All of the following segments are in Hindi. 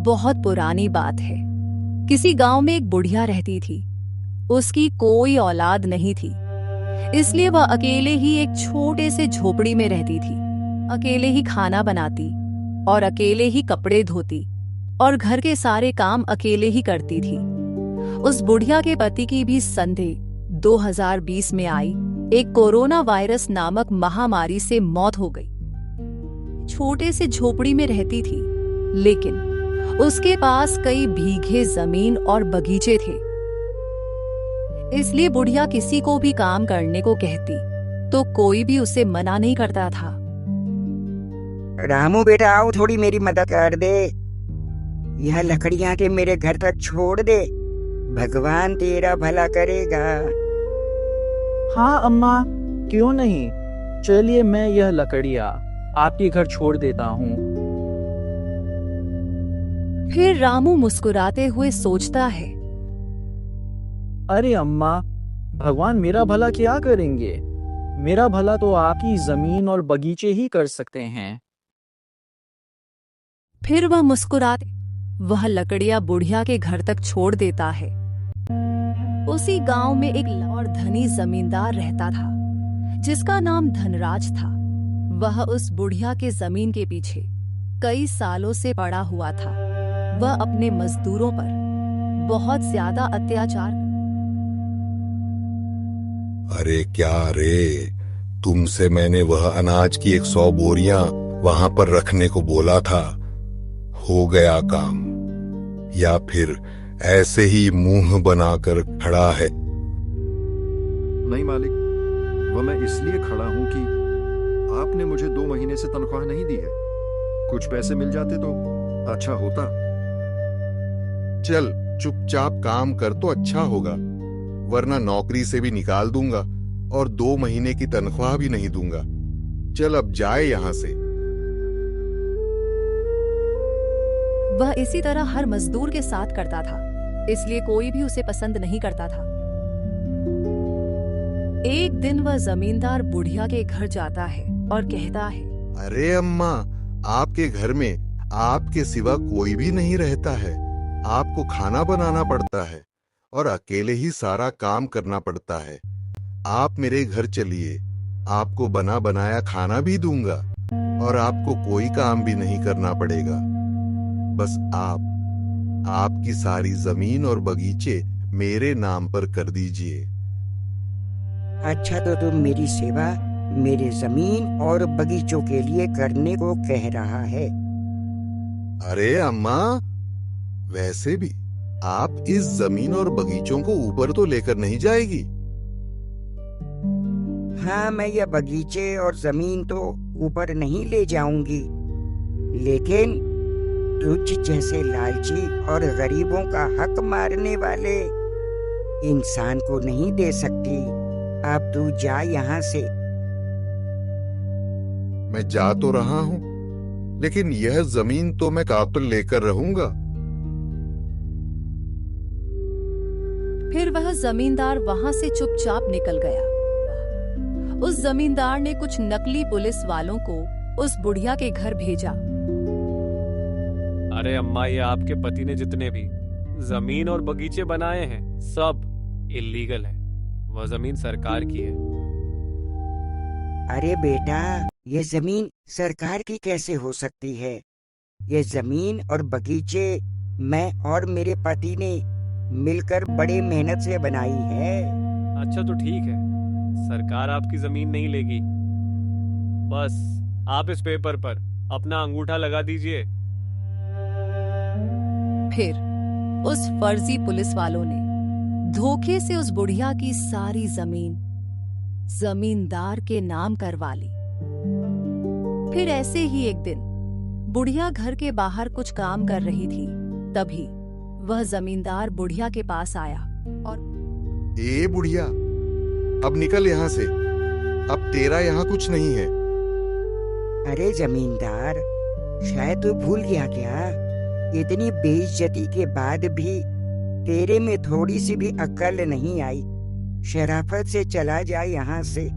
बहुत पुरानी बात है। किसी गांव में एक बुढ़िया रहती थी। उसकी कोई औलाद नहीं थी, इसलिए वह अकेले ही एक छोटे से झोपड़ी में रहती थी। अकेले ही खाना बनाती और अकेले ही कपड़े धोती और घर के सारे काम अकेले ही करती थी। उस बुढ़िया के पति की भी संधि 2020 में आई एक कोरोना वायरस नामक महामारी से मौत हो गई। छोटे से झोपड़ी में रहती थी, लेकिन उसके पास कई बीघे जमीन और बगीचे थे। इसलिए बुढ़िया किसी को भी काम करने को कहती तो कोई भी उसे मना नहीं करता था। रामू बेटा आओ, थोड़ी मेरी मदद कर दे। यह लकड़ियां के मेरे घर तक छोड़ दे, भगवान तेरा भला करेगा। हाँ अम्मा, क्यों नहीं, चलिए मैं यह लकड़ियाँ आपके घर छोड़ देता हूँ। फिर रामू मुस्कुराते हुए सोचता है, अरे अम्मा, भगवान मेरा भला क्या करेंगे? मेरा भला तो आपकी जमीन और बगीचे ही कर सकते हैं। फिर वह मुस्कुराते वह लकड़ियां बुढ़िया के घर तक छोड़ देता है। उसी गांव में एक और धनी जमींदार रहता था, जिसका नाम धनराज था। वह उस बुढ़िया के जमीन के पीछे कई सालों से पड़ा हुआ था। वह अपने मजदूरों पर बहुत ज्यादा अत्याचार। अरे क्या रे, तुमसे मैंने वह अनाज की 100 बोरियां वहां पर रखने को बोला था, हो गया काम? या फिर ऐसे ही मुंह बनाकर खड़ा है? नहीं मालिक, वह मैं इसलिए खड़ा हूं कि आपने मुझे 2 महीने से तनख्वाह नहीं दी है। कुछ पैसे मिल जाते तो अच्छा होता। चल चुपचाप काम कर तो अच्छा होगा, वरना नौकरी से भी निकाल दूंगा और 2 महीने की तनख्वाह भी नहीं दूंगा। चल अब जाए यहां से। वह इसी तरह हर मजदूर के साथ करता था, इसलिए कोई भी उसे पसंद नहीं करता था। एक दिन वह जमींदार बुढ़िया के घर जाता है और कहता है, अरे अम्मा, आपके घर में आपके सिवा कोई भी नहीं रहता है। आपको खाना बनाना पड़ता है और अकेले ही सारा काम करना पड़ता है। आप मेरे घर चलिए, आपको बना बनाया खाना भी दूंगा और आपको कोई काम भी नहीं करना पड़ेगा। बस आपकी सारी जमीन और बगीचे मेरे नाम पर कर दीजिए। अच्छा, तो तुम मेरी सेवा मेरे जमीन और बगीचों के लिए करने को कह रहा है? अरे अम्मा, वैसे भी आप इस जमीन और बगीचों को ऊपर तो लेकर नहीं जाएगी? हाँ, मैं यह बगीचे और जमीन तो ऊपर नहीं ले जाऊंगी, लेकिन तुझ जैसे लालची और गरीबों का हक मारने वाले इंसान को नहीं दे सकती। अब तू जा यहाँ से। मैं जा तो रहा हूं, लेकिन यह जमीन तो मैं काबिल लेकर रहूंगा। फिर वह जमींदार वहां से चुपचाप निकल गया। उस जमींदार ने कुछ नकली पुलिस वालों को उस बुढ़िया के घर भेजा। अरे अम्मा, ये आपके पति ने जितने भी जमीन और बगीचे बनाए हैं सब इल्लीगल है। वह जमीन सरकार की है। अरे बेटा, ये जमीन सरकार की कैसे हो सकती है? ये जमीन और बगीचे मैं और मेरे पति ने मिलकर बड़ी मेहनत से बनाई है। अच्छा तो ठीक है, सरकार आपकी जमीन नहीं लेगी। बस आप इस पेपर पर अपना अंगूठा लगा दीजिए। फिर उस फर्जी पुलिस वालों ने धोखे से उस बुढ़िया की सारी जमीन जमींदार के नाम करवा ली। फिर ऐसे ही एक दिन बुढ़िया घर के बाहर कुछ काम कर रही थी। तभी वह जमींदार बुढ़िया के पास आया और, ए बुढ़िया, अब निकल यहाँ से, अब तेरा यहाँ कुछ नहीं है। अरे जमींदार, शायद तू भूल गया क्या? इतनी बेइज्जती के बाद भी तेरे में थोड़ी सी भी अक्ल नहीं आई। शराफत से चला जा यहाँ से,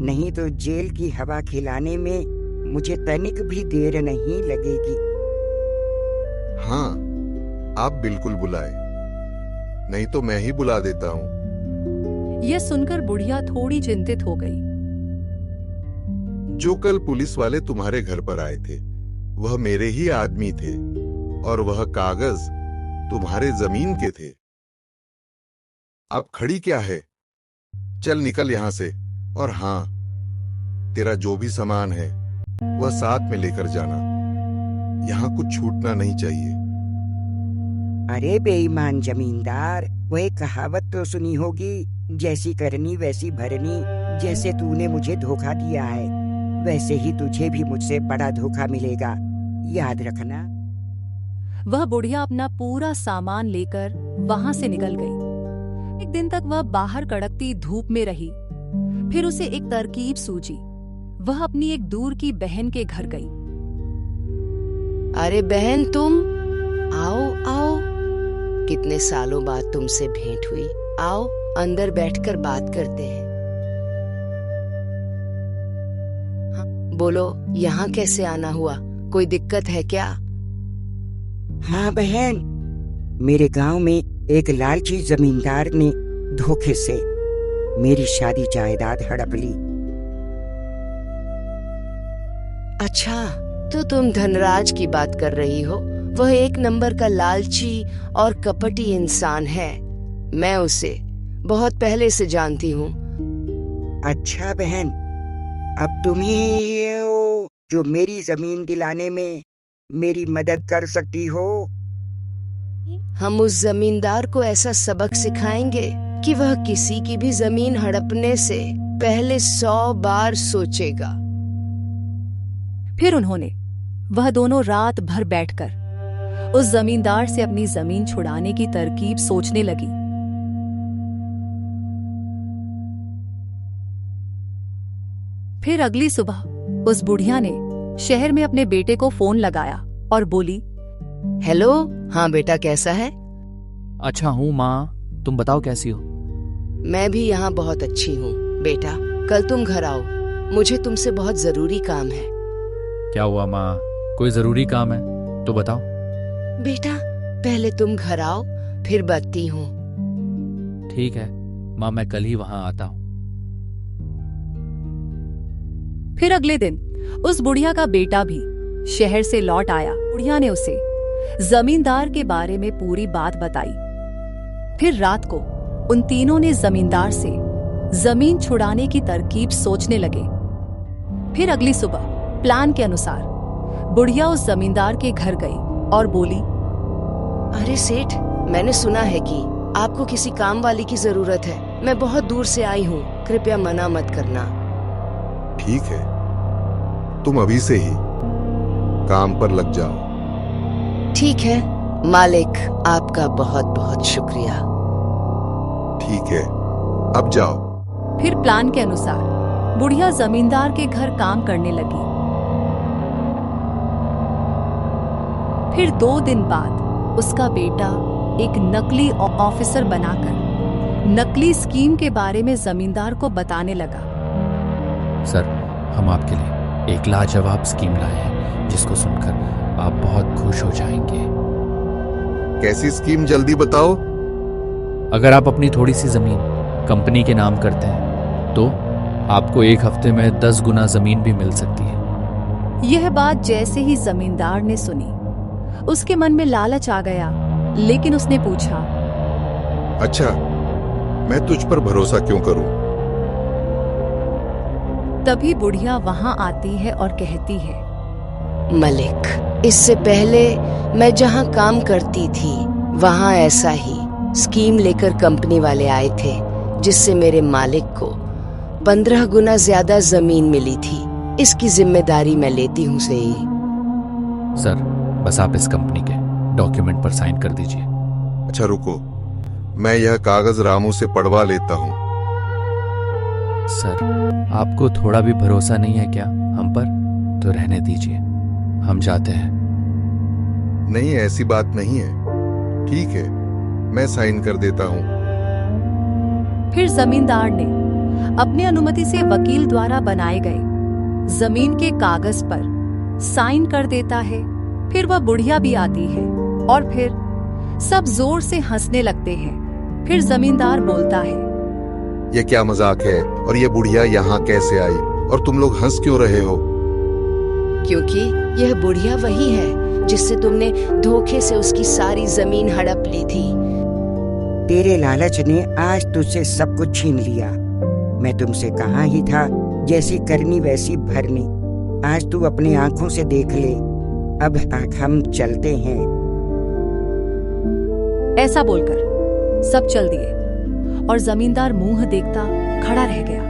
नहीं तो जेल की हवा खिलाने में मुझे तनिक भी देर नहीं लगेगी। हाँ, आप बिल्कुल बुलाए, नहीं तो मैं ही बुला देता हूँ। यह सुनकर बुढ़िया थोड़ी चिंतित हो गई। जो कल पुलिस वाले तुम्हारे घर पर आए थे, वह मेरे ही आदमी थे, और वह कागज तुम्हारे जमीन के थे। अब खड़ी क्या है? चल निकल यहां से। और हाँ, तेरा जो भी सामान है वह साथ में लेकर जाना। यहां कुछ छूटना नहीं चाहिए। अरे बेईमान जमींदार, वह एक कहावत तो सुनी होगी, जैसी करनी वैसी भरनी। जैसे तूने मुझे धोखा दिया है, वैसे ही तुझे भी मुझसे बड़ा धोखा मिलेगा, याद रखना। वह बुढ़िया अपना पूरा सामान लेकर वहां से निकल गई। एक दिन तक वह बाहर कड़कती धूप में रही। फिर उसे एक तरकीब सूझी। वह अपनी एक दूर की बहन के घर गई। अरे बहन, तुम आओ आओ, कितने सालों बाद तुमसे भेंट हुई। आओ अंदर बैठकर बात करते हैं। हाँ, बोलो, यहाँ कैसे आना हुआ? कोई दिक्कत है क्या? हाँ बहन, मेरे गांव में एक लालची जमींदार ने धोखे से मेरी शादी जायदाद हड़प ली। अच्छा, तो तुम धनराज की बात कर रही हो। वह एक नंबर का लालची और कपटी इंसान है। मैं उसे बहुत पहले से जानती हूँ। अच्छा बहन, अब तुम ही हो जो मेरी जमीन दिलाने में मेरी मदद कर सकती हो। हम उस जमींदार को ऐसा सबक सिखाएंगे कि वह किसी की भी जमीन हड़पने से पहले 100 बार सोचेगा। फिर उन्होंने, वह दोनों रात भर बैठकर उस जमींदार से अपनी जमीन छुड़ाने की तरकीब सोचने लगी। फिर अगली सुबह उस बुढ़िया ने शहर में अपने बेटे को फोन लगाया और बोली, हेलो, हाँ बेटा, कैसा है? अच्छा हूँ माँ, तुम बताओ कैसी हो? मैं भी यहाँ बहुत अच्छी हूँ। बेटा, कल तुम घर आओ, मुझे तुमसे बहुत जरूरी काम है। क्या हुआ माँ, कोई जरूरी काम है तो बताओ। बेटा, पहले तुम घर आओ, फिर बताती हूँ। ठीक है माँ, मैं कल ही वहां आता हूँ। फिर अगले दिन उस बुढ़िया का बेटा भी शहर से लौट आया। बुढ़िया ने उसे जमींदार के बारे में पूरी बात बताई। फिर रात को उन तीनों ने जमींदार से जमीन छुड़ाने की तरकीब सोचने लगे। फिर अगली सुबह प्लान के अनुसार बुढ़िया उस जमींदार के घर गई और बोली, अरे सेठ, मैंने सुना है कि आपको किसी काम वाली की जरूरत है। मैं बहुत दूर से आई हूँ, कृपया मना मत करना। ठीक है, तुम अभी से ही काम पर लग जाओ। ठीक है मालिक, आपका बहुत बहुत शुक्रिया। ठीक है, अब जाओ। फिर प्लान के अनुसार बुढ़िया जमींदार के घर काम करने लगी। फिर 2 दिन बाद उसका बेटा एक नकली ऑफिसर बनाकर नकली स्कीम के बारे में जमींदार को बताने लगा। सर, हम आपके लिए एक लाजवाब स्कीम लाए हैं, जिसको सुनकर आप बहुत खुश हो जाएंगे। कैसी स्कीम, जल्दी बताओ। अगर आप अपनी थोड़ी सी जमीन कंपनी के नाम करते हैं तो आपको 1 हफ्ते में 10 गुना जमीन भी मिल सकती है। यह बात जैसे ही जमींदार ने सुनी, उसके मन में लालच आ गया, लेकिन उसने पूछा, अच्छा, मैं तुझ पर भरोसा क्यों करूं? तभी बुढ़िया वहां आती है और कहती है, मलिक, इससे पहले मैं जहाँ काम करती थी वहाँ ऐसा ही स्कीम लेकर कंपनी वाले आए थे, जिससे मेरे मालिक को 15 गुना ज्यादा जमीन मिली थी। इसकी जिम्मेदारी मैं लेती हूँ सही। सर, बस आप इस कंपनी के डॉक्यूमेंट पर साइन कर दीजिए। अच्छा रुको, मैं यह कागज रामू से पढ़वा लेता हूँ। सर, आपको थोड़ा भी भरोसा नहीं है क्या हम पर? तो रहने दीजिए, हम जाते हैं। नहीं, ऐसी बात नहीं है। ठीक है, मैं साइन कर देता हूँ। फिर जमींदार ने अपनी अनुमति से वकील द्वारा बनाए गए जमीन के कागज पर साइन कर देता है। फिर वह बुढ़िया भी आती है और फिर सब जोर से हंसने लगते हैं। फिर जमींदार बोलता है, ये क्या मजाक है और ये बुढ़िया यहाँ कैसे आई और तुम लोग हंस क्यों रहे हो? क्योंकि यह बुढ़िया वही है जिससे तुमने धोखे से उसकी सारी जमीन हड़प ली थी। तेरे लालच ने आज तुझसे सब कुछ छीन लिया। मैं तुमसे कहा ही था, जैसी करनी वैसी भरनी। आज तू अपनी आंखों से देख ले। अब हम चलते हैं। ऐसा बोलकर सब चल दिए और जमींदार मुंह देखता खड़ा रह गया।